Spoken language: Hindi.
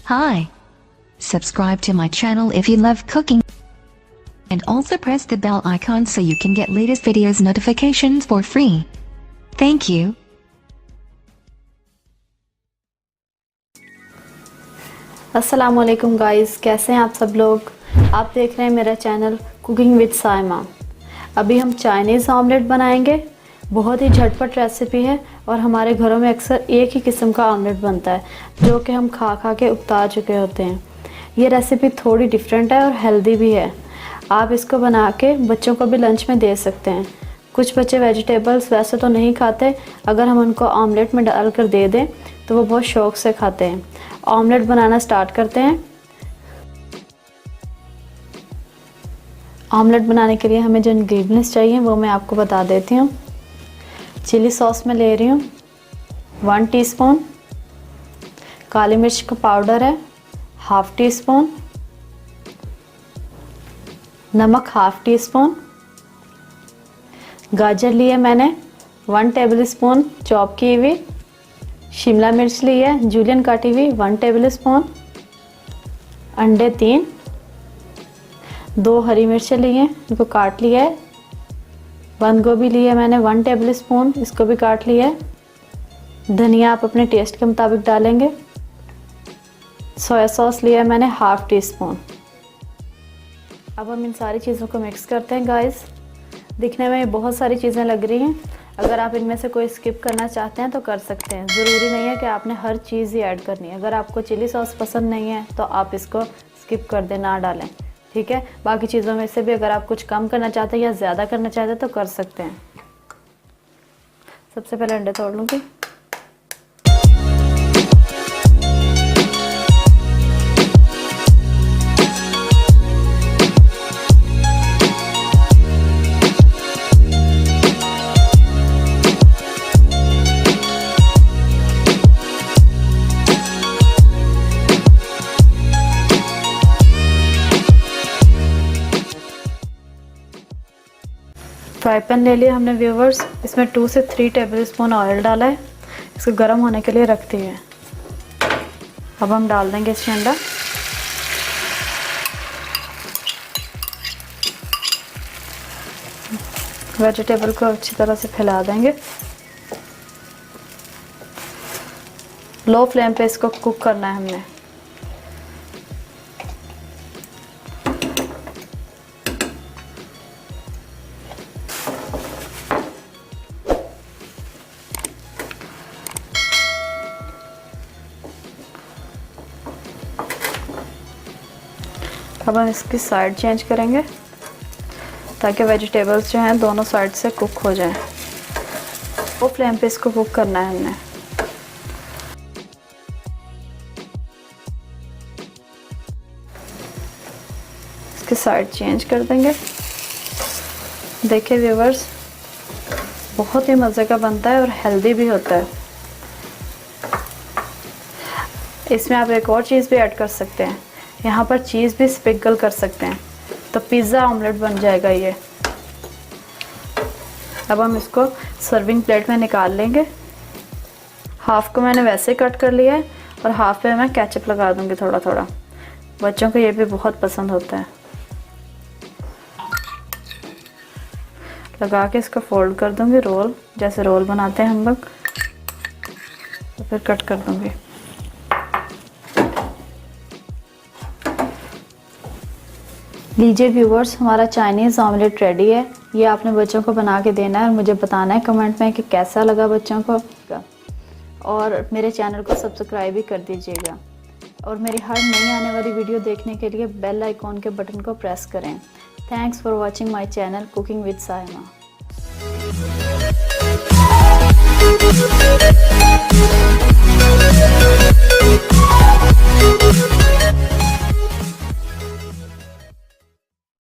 Hi. Subscribe to my channel if you love cooking. And also press the bell icon so you can get latest videos notifications for free. Thank you. अस्सलाम वालेकुम गाइस, कैसे हैं आप सब लोग। आप देख रहे हैं मेरा चैनल कुकिंग विद साइमा। अभी हम चाइनीज़ ऑमलेट बनाएंगे। बहुत ही झटपट रेसिपी है और हमारे घरों में अक्सर एक ही किस्म का ऑमलेट बनता है जो कि हम खा खा के उबता चुके होते हैं। ये रेसिपी थोड़ी डिफरेंट है और हेल्दी भी है। आप इसको बना के बच्चों को भी लंच में दे सकते हैं। कुछ बच्चे वेजिटेबल्स वैसे तो नहीं खाते, अगर हम उनको ऑमलेट में डाल कर दे दें तो वो बहुत शौक़ से खाते हैं। ऑमलेट बनाना स्टार्ट करते हैं। ऑमलेट बनाने के लिए हमें जो इंग्रेडिएंट्स चाहिए वो मैं आपको बता देती हूँ। चिली सॉस में ले रही हूँ 1 टीस्पून, काली मिर्च का पाउडर है 1/2 टीस्पून, नमक 1/2 टीस्पून, गाजर लिए मैंने 1 टेबलस्पून चॉप की हुई, शिमला मिर्च ली है जूलियन काटी हुई 1 टेबलस्पून, अंडे 3, 2 हरी मिर्चें ली हैं इनको काट लिया है, बंद गोभी ली है मैंने 1 टेबलस्पून इसको भी काट लिया है, धनिया आप अपने टेस्ट के मुताबिक डालेंगे, सोया सॉस लिया है मैंने 1/2 टीस्पून। अब हम इन सारी चीज़ों को मिक्स करते हैं गाइस। दिखने में बहुत सारी चीज़ें लग रही हैं, अगर आप इनमें से कोई स्किप करना चाहते हैं तो कर सकते हैं। ज़रूरी नहीं है कि आपने हर चीज़ ही ऐड करनी है। अगर आपको चिली सॉस पसंद नहीं है तो आप इसको स्किप कर दें, ना डालें, ठीक है। बाकी चीज़ों में से भी अगर आप कुछ कम करना चाहते हैं या ज़्यादा करना चाहते हैं तो कर सकते हैं। सबसे पहले अंडे तोड़ लूँगी। फ्राई पैन ले लिया हमने व्यूवर्स, इसमें 2 से 3 टेबलस्पून ऑयल डाला है, इसको गर्म होने के लिए रखते हैं। अब हम डाल देंगे इसमें अंडा। वेजिटेबल को अच्छी तरह से फैला देंगे। लो फ्लेम पे इसको कुक करना है हमने। अब हम इसकी साइड चेंज करेंगे ताकि वेजिटेबल्स जो हैं दोनों साइड से कुक हो जाएं। वो फ्लेम पे इसको कुक करना है हमने। इसकी साइड चेंज कर देंगे। देखिए व्यूवर्स, बहुत ही मज़े का बनता है और हेल्दी भी होता है। इसमें आप एक और चीज़ भी ऐड कर सकते हैं, यहाँ पर चीज़ भी स्प्रिंकल कर सकते हैं, तो पिज़्ज़ा ऑमलेट बन जाएगा ये। अब हम इसको सर्विंग प्लेट में निकाल लेंगे। हाफ को मैंने वैसे कट कर लिया है और हाफ पे मैं केचप लगा दूंगी थोड़ा थोड़ा। बच्चों को ये भी बहुत पसंद होता है। लगा के इसको फोल्ड कर दूंगी, रोल जैसे रोल बनाते हैं हम लोग, तो फिर कट कर दूंगी। लीजिए व्यूवर्स, हमारा चाइनीज़ ऑमलेट रेडी है। ये आपने बच्चों को बना के देना है और मुझे बताना है कमेंट में कि कैसा लगा बच्चों को। और मेरे चैनल को सब्सक्राइब भी कर दीजिएगा और मेरी हर नई आने वाली वीडियो देखने के लिए बेल आइकॉन के बटन को प्रेस करें। Thanks for watching my channel cooking with Saima.